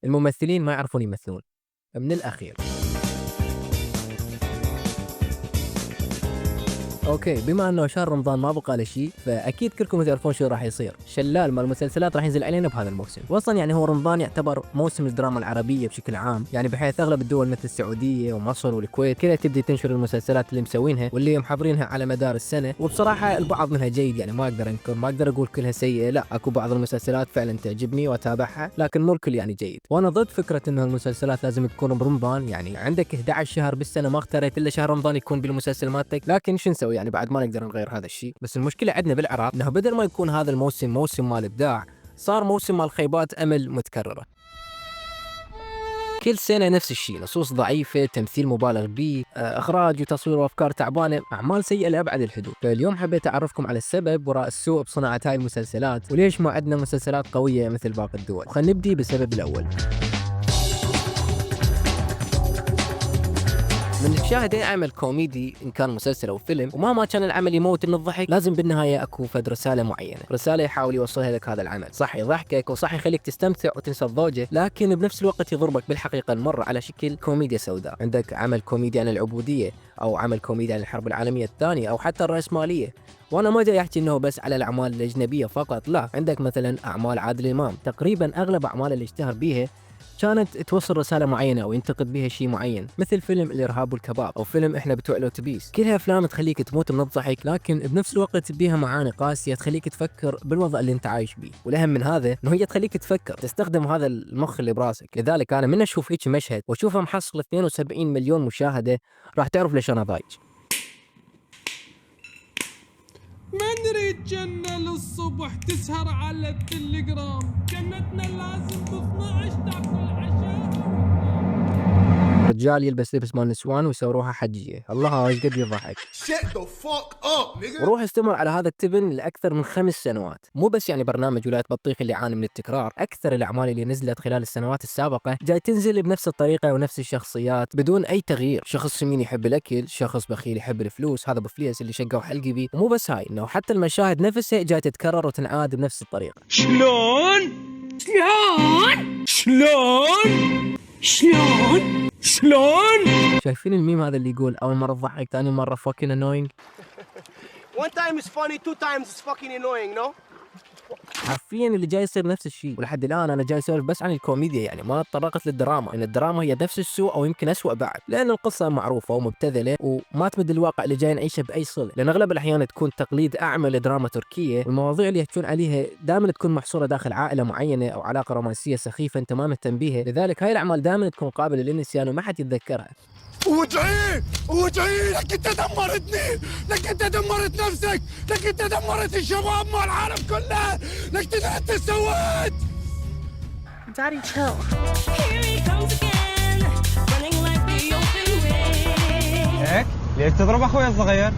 الممثلين ما يعرفون يمثلون. من الأخير. اوكي، بما انه شهر رمضان ما بقى له شيء، فاكيد كلكم تعرفون شو راح يصير. شلال مال المسلسلات راح ينزل علينا بهذا الموسم. واصلا يعني هو رمضان يعتبر موسم الدراما العربيه بشكل عام، يعني بحيث اغلب الدول مثل السعوديه ومصر والكويت كذا تبدي تنشر المسلسلات اللي مسوينها واللي محضرينها على مدار السنه. وبصراحه البعض منها جيد، يعني ما اقدر انكر، ما اقدر اقول كلها سيئه، لا اكو بعض المسلسلات فعلا تعجبني واتابعها، لكن مو الكل يعني جيد. وانا ضد فكره انه المسلسلات لازم تكون برمضان، يعني عندك 11 شهر بالسنه ما اختاريت الا شهر رمضان يكون بالمسلسل مالتك، لكن شو نسوي يعني بعد ما نقدر نغير هذا الشيء. بس المشكله عندنا بالعراق انه بدل ما يكون هذا الموسم موسم مال ابداع، صار موسم مال خيبات امل متكرره. كل سنة نفس الشيء، نصوص ضعيفة، تمثيل مبالغ به، إخراج وتصوير وأفكار تعبانة، أعمال سيئة لأبعد الحدود. فاليوم حبيت أعرفكم على السبب وراء السوء بصناعة هاي المسلسلات، وليش ما عندنا مسلسلات قوية مثل باقي الدول. خلينا نبدي بالسبب الأول. من المشاهدة عمل كوميدي إن كان مسلسل أو فيلم، ومهما كان العمل يموت من الضحك، لازم بالنهاية أكو فد رسالة معينة، رسالة يحاول يوصلها لك هذا العمل. صح يضحكك وصح يخليك تستمتع وتنسى الضوجة، لكن بنفس الوقت يضربك بالحقيقة المرة على شكل كوميديا سوداء. عندك عمل كوميدي عن العبودية، أو عمل كوميدي عن الحرب العالمية الثانية، أو حتى الرأسمالية. وانا ما جاي احكي انه بس على الاعمال الاجنبيه فقط، لا، عندك مثلا اعمال عادل امام، تقريبا اغلب اعماله اللي اشتهر بيها كانت توصل رسالة معينة أو ينتقد بها شيء معين، مثل فيلم الإرهاب والكباب أو فيلم إحنا بتوع الأوتوبيس. كلها أفلام تخليك تموت من الضحك، لكن بنفس الوقت بيها معاني قاسية تخليك تفكر بالوضع اللي أنت عايش بيه. والأهم من هذا إنه هي تخليك تفكر، تستخدم هذا المخ اللي براسك. لذلك أنا من أشوف هيك مشهد وأشوفه محصل 72 مليون مشاهدة، راح تعرف ليش أنا ضايج. ما نريد جنة للصبح تسهر على التليجرام، جنتنا لازم ب 12 تاكل عشاء. رجال يلبس لبس مال نسوان ويسوروها حجية، الله ايش قد يضحك. وروح استمر على هذا التبن لأكثر من 5 سنوات. مو بس يعني برنامج ولاية بطيخ اللي يعاني من التكرار، أكثر الأعمال اللي نزلت خلال السنوات السابقة جاي تنزل بنفس الطريقة ونفس الشخصيات بدون أي تغيير. شخص سمين يحب الأكل، شخص بخيل يحب الفلوس، هذا بفليس اللي شقوا حلقي بيه. ومو بس هاي، إنه حتى المشاهد نفسها جاي تتكرر وتنعاد بنفس الطريقة. شلون؟ شايفين الميم هذا اللي يقول أول مرة تضحك ثاني مرة fucking annoying؟ One time is funny, two times is fucking annoying, no? حرفيا اللي جاي يصير نفس الشيء. ولحد الان انا جاي اسولف بس عن الكوميديا، يعني ما تطرقت للدراما، ان الدراما هي نفس السوء او يمكن اسوء بعد، لان القصه معروفه ومبتذله وما تمد الواقع اللي جاي نعيشه باي صله، لان اغلب الاحيان تكون تقليد اعمى لدراما تركيه، والمواضيع اللي يحكون عليها دائما تكون محصوره داخل عائله معينه او علاقه رومانسيه سخيفه انت ما مهتم بيها. لذلك هاي الاعمال دائما تكون قابله للنسيان وما حد يتذكرها. وجعي لك انت دمرتني، لك انت دمرت نفسك، لك انت دمرت الشباب مع العالم كله، لك تدري انت سويت. Daddy, chill. هيك؟ ليش تضرب اخوي الصغير؟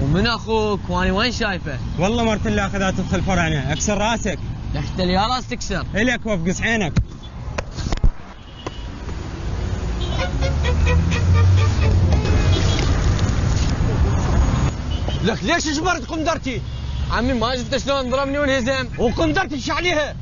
ومن اخوك واني وين شايفه؟ والله مرت اللي اخذها تدخل فرعنا، اكسر راسك. لحت لي راس تكسر. الك وافقس عينك. لك ليش جبرت قندرتي؟ عمي ما شفت شلون ضربني وانهزم. وقندرتي ايش عليها؟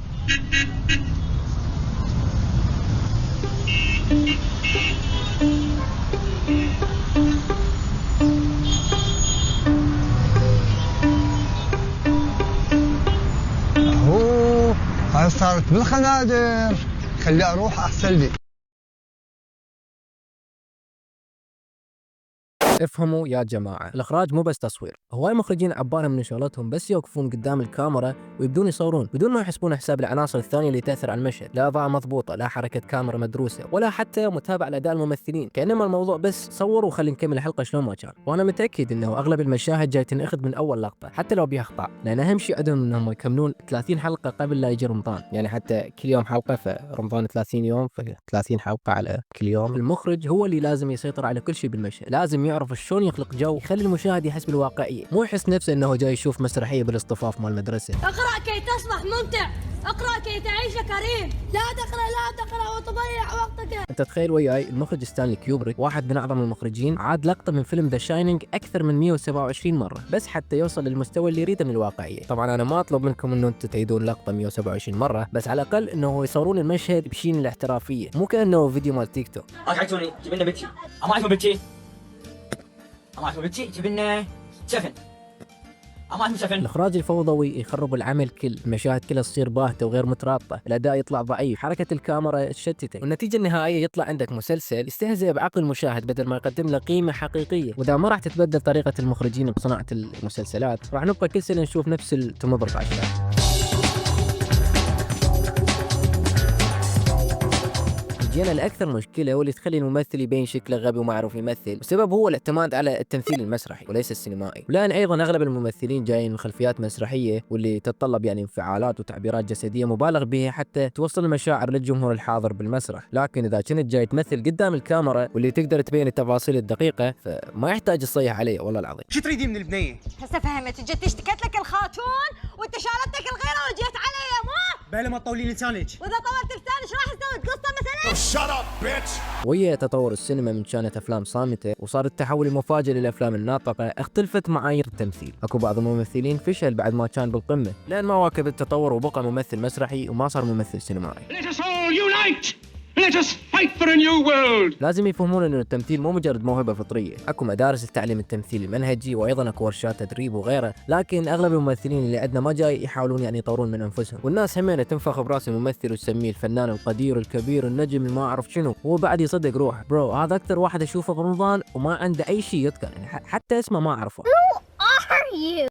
اهو هاي صارت بالخنادر، خلي اروح احسن لي. افهموا يا جماعة، الإخراج مو بس تصوير. هواي مخرجين عبالهم من شغلتهم بس يوقفون قدام الكاميرا ويبدون يصورون بدون ما يحسبون حساب العناصر الثانية اللي تأثر على المشهد، لا إضاءة مضبوطة، لا حركة كاميرا مدروسة، ولا حتى متابعة لأداء الممثلين، كأنما الموضوع بس صور وخلي نكمل الحلقة شلون ما كان. وأنا متأكد إنه أغلب المشاهد جاي تنأخذ من أول لقطة حتى لو بيها أخطاء، لأن أهم شيء عندهم إنهم يكملون 30 حلقة قبل لا يجي رمضان، يعني حتى كل يوم حلقة، فرمضان 30 يوم، ف 30 حلقة على كل يوم. المخرج هو اللي لازم يسيطر على كل شيء بالمشهد، لازم يعرف يعرف شلون يخلق جو يخلي المشاهد يحس بالواقعيه، مو يحس نفسه انه جاي يشوف مسرحيه بالاصطفاف مال المدرسه. اقرأ كي تصبح ممتع، اقرأ كي تعيش كريم، لا تقرأ وتضيع وقتك. انت تخيل وياي المخرج ستانلي كيوبريك، واحد من اعظم المخرجين، عاد لقطه من فيلم ذا شاينينج اكثر من 127 مره بس حتى يوصل للمستوى اللي يريده من الواقعيه. طبعا انا ما اطلب منكم انه انتم تعيدون لقطه 127 مره، بس على الاقل انه يصورون المشهد بشين الاحترافيه، مو كانه فيديو مال تيك توك. عيطوني جيب لنا بيتي، ما اعرف بيتي، ما اعرف بيتي، جيب لنا سفن. الاخراج الفوضوي يخرب العمل كل، المشاهد كلها تصير باهته وغير مترابطه، الاداء يطلع ضعيف، حركه الكاميرا تشتته، والنتيجه النهائيه يطلع عندك مسلسل يستهزئ بعقل المشاهد بدل ما يقدم له قيمه حقيقيه. واذا ما راح تتبدل طريقه المخرجين بصناعه المسلسلات راح نبقى كل سنه نشوف نفس التمبرق على الشاشه. جينا لأكثر مشكلة واللي تخلي الممثل يبين شكله غبي وما يعرف يمثل، والسبب هو الاعتماد على التمثيل المسرحي وليس السينمائي. ولأن أيضا أغلب الممثلين جايين من خلفيات مسرحية واللي تتطلب يعني انفعالات وتعبيرات جسدية مبالغ بها حتى توصل المشاعر للجمهور الحاضر بالمسرح، لكن إذا كنت جاي تمثل قدام الكاميرا واللي تقدر تبين التفاصيل الدقيقة فما يحتاج تصيح عليه والله العظيم. شو تريدين من البنيه؟ هسه فهمت، جيت اشتكيت لك الخاتون وانت شالتك الغيره وجيت علي مو؟ بلا ما تطولين لسانك. واذا طولت لساني ايش راح تسوي؟ تقصه مثلا؟ Shut up, bitch! ويا تطور السينما من كانت افلام صامته وصار التحول المفاجئ للافلام الناطقه، اختلفت معايير التمثيل، اكو بعض الممثلين فشل بعد ما كان بالقمه لان ما واكب التطور وبقى ممثل مسرحي وما صار ممثل سينمائي. Let us all unite! Let us fight for a new world! لازم يفهمون انه التمثيل مو مجرد موهبه فطريه، اكو مدارس التعليم التمثيلي المنهجي وايضا اكو ورشات تدريب وغيره، لكن اغلب الممثلين اللي عندنا ما جاي يحاولون يعني يطورون من انفسهم، والناس همينه تنفخ براس الممثل وتسميه الفنان القدير الكبير النجم اللي ما اعرف شنو، هو بعد يصدق روحه. برو هذا اكثر واحد اشوفه برمضان وما عنده اي شيء يذكر، يعني حتى اسمه ما اعرفه. are you?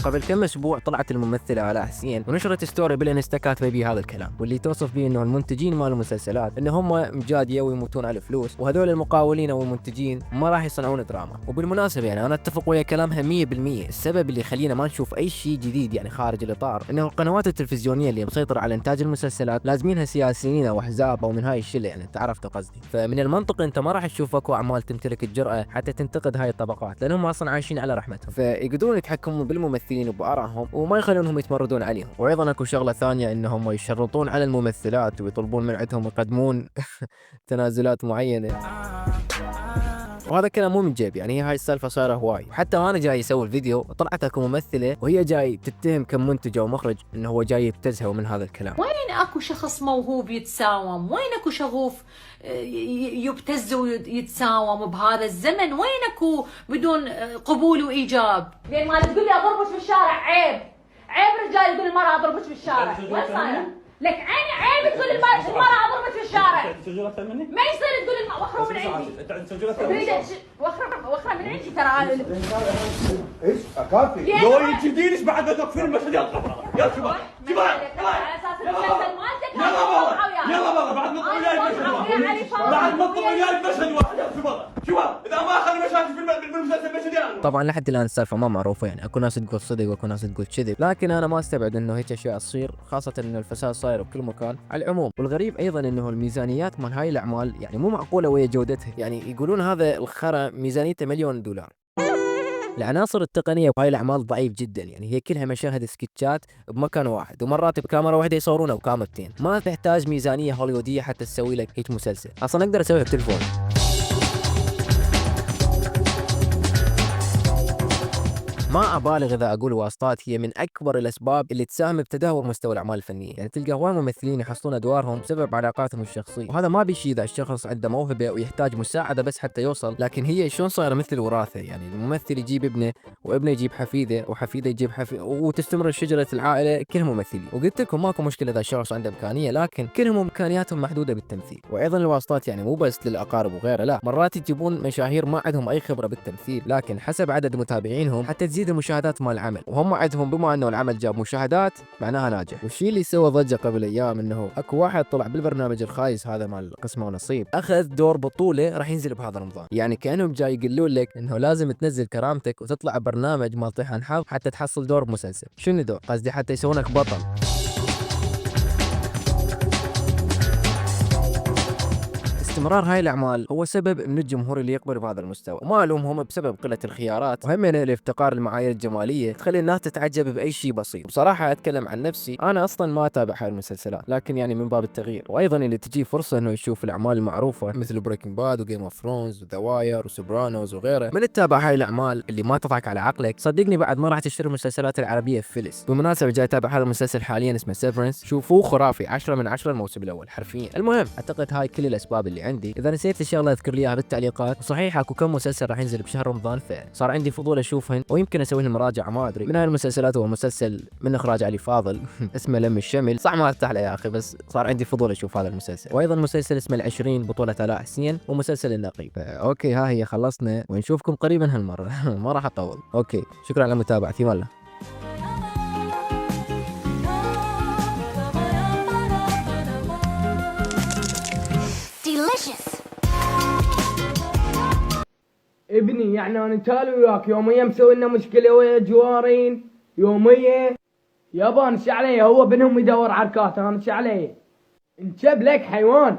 قبل كم اسبوع طلعت الممثله آلاء حسين ونشرت ستوري بالانستا كاتبه بيه هذا الكلام، واللي توصف به انه المنتجين مال المسلسلات ان هم مجاديه ويموتون على الفلوس، وهذول المقاولين او المنتجين ما راح يصنعون دراما. وبالمناسبه يعني انا اتفق ويا كلامها 100%، السبب اللي يخلينا ما نشوف اي شيء جديد يعني خارج الاطار انه القنوات التلفزيونيه اللي مسيطره على انتاج المسلسلات لازمينها سياسيين او احزاب او من هاي الشله، يعني انت عرفت قصدي. فمن المنطق انت ما راح تشوف اكو اعمال تمتلك الجرأه حتى تنتقد هاي الطبقات لانهم اصلا عايشين على رحمتهم، فيقدرون يتحكمون بالممثلين وبارائهم وما يخلونهم يتمردون عليهم. وايضا اكو شغله ثانيه انهم يشرطون على الممثلات ويطلبون من عندهم يقدمون تنازلات معينه، وهذا كلام مو من جيب، يعني هاي السالفه صايره هواي. وحتى انا جاي اسوي الفيديو طلعت اكو ممثله وهي جاي تتهم كم منتج او مخرج انه هو جاي يبتزها من هذا الكلام. وين اكو شخص موهوب يتساوم؟ وين اكو شغوف يبتز ويتساوم بهذا الزمن؟ وين اكو بدون قبول وايجاب؟ لين ما تقول لي اضربك بالشارع عيب، عيب رجال يقول المرأة اضربك بالشارع، وين صاير؟ لك عيني عيب تقول المرأة اضربك بالشارع. ما يصير تقول وخروا من عندي. وخروا من عندي ترى. ايش؟ اكافي لو يجدينيش بعد بدك فيلم مشهد يلا يلا شباب شباب على اساس المسلسل مالتك يلا بابا بعد ما تطلع وياي بعد ما تطلع وياي مشهد واحد يلا شباب اذا ما اخذ مشاهد في المسلسل مشهد يلا. طبعا لحد الان السالفه ما معروفه، يعني اكو ناس تقول صدق واكو ناس تقول كذب، لكن انا ما استبعد انه هيك اشياء تصير، خاصه انه الفساد صاير بكل مكان على العموم. والغريب ايضا انه الميزانيات مال هاي الاعمال يعني مو معقوله ويا جودتها، يعني يقولون هذا الخرا ميزانيته $1,000,000. العناصر التقنيه بهاي الاعمال ضعيف جدا، يعني هي كلها مشاهد سكتشات بمكان واحد ومرات بكاميرا واحده يصورونها بكاميرتين، ما تحتاج ميزانيه هوليووديه حتى تسوي لك هيك مسلسل، اصلا اقدر اسويها بتلفون. ما ابالغ اذا اقول واسطات هي من اكبر الاسباب اللي تساهم بتدهور مستوى الاعمال الفنيه، يعني تلقى هواي ممثلين يحصلون ادوارهم بسبب علاقاتهم الشخصيه، وهذا ما بيشي اذا الشخص عنده موهبه ويحتاج مساعده بس حتى يوصل، لكن هي شلون صايره مثل الوراثه، يعني الممثل يجيب ابنه وابنه يجيب حفيده وحفيده يجيب وتستمر شجره العائله كلهم ممثلين. وقلت لكم ماكو مشكله اذا الشخص عنده امكانيه، لكن كلهم امكانياتهم محدوده بالتمثيل. وايضا الواسطات يعني مو بس للاقارب وغيره، لا مرات يجيبون مشاهير ما عندهم اي خبره بالتمثيل، لكن حسب عدد متابعينهم حتى يزيد المشاهدات مال العمل، وهم عندهم بما انه العمل جاب مشاهدات معناها ناجح. والشيء اللي سوى ضجه قبل ايام انه اكو واحد طلع بالبرنامج الخايس هذا مال قسمه ونصيب، اخذ دور بطوله راح ينزل بهذا رمضان. يعني كانهم جاي يقولون لك انه لازم تنزل كرامتك وتطلع برنامج مال طيحان حظ حتى تحصل دور بمسلسل. شنو دور؟ قصدي حتى يسوونك بطل. استمرار هاي الأعمال هو سبب من الجمهور اللي يقبل بهذا المستوى، وما لهم بسبب قلة الخيارات، وهم الافتقار المعايير الجمالية تخلي الناس تتعجب بأي شيء بسيط. بصراحة أتكلم عن نفسي، أنا أصلا ما أتابع هاي المسلسلات، لكن يعني من باب التغيير، وأيضا اللي تجي فرصة إنه يشوف الأعمال المعروفة مثل بريكنج باد وجيم اوف ثرونز وذا واير وسوبرانوز وغيره، من تتابع هاي الأعمال اللي ما تضحك على عقلك، صدقني بعد ما راح تشتري المسلسلات العربية في فلس. بالمناسبة جاي أتابع هذا المسلسل حاليا اسمه سيفرنس، شوفوه خرافي، 10 من 10 الموسم الأول حرفيا. المهم أعتقد هاي كل الأسباب اللي عندي، إذا نسيت الشغله اذكر لي اياها بالتعليقات. وصحيح اكو كم مسلسل راح ينزل بشهر رمضان فصار عندي فضول اشوفهن ويمكن اسوي لهم مراجعه ما ادري. من هاي المسلسلات هو مسلسل من اخراج علي فاضل اسمه لم الشمل، صح ما ارتاح له يا اخي بس صار عندي فضول اشوف هذا المسلسل. وايضا مسلسل اسمه العشرين بطوله علاء حسين ومسلسل النقيب. اوكي ها هي خلصنا ونشوفكم قريبا هالمره ما راح اطول. اوكي شكرا على متابعتي والله. ابني يعني انا تالي وياك يوميا مسوي لنا مشكله ويا جوارين يوميا. يابا انا علي هو بينهم يدور عركات، انا علي انشب لك حيوان.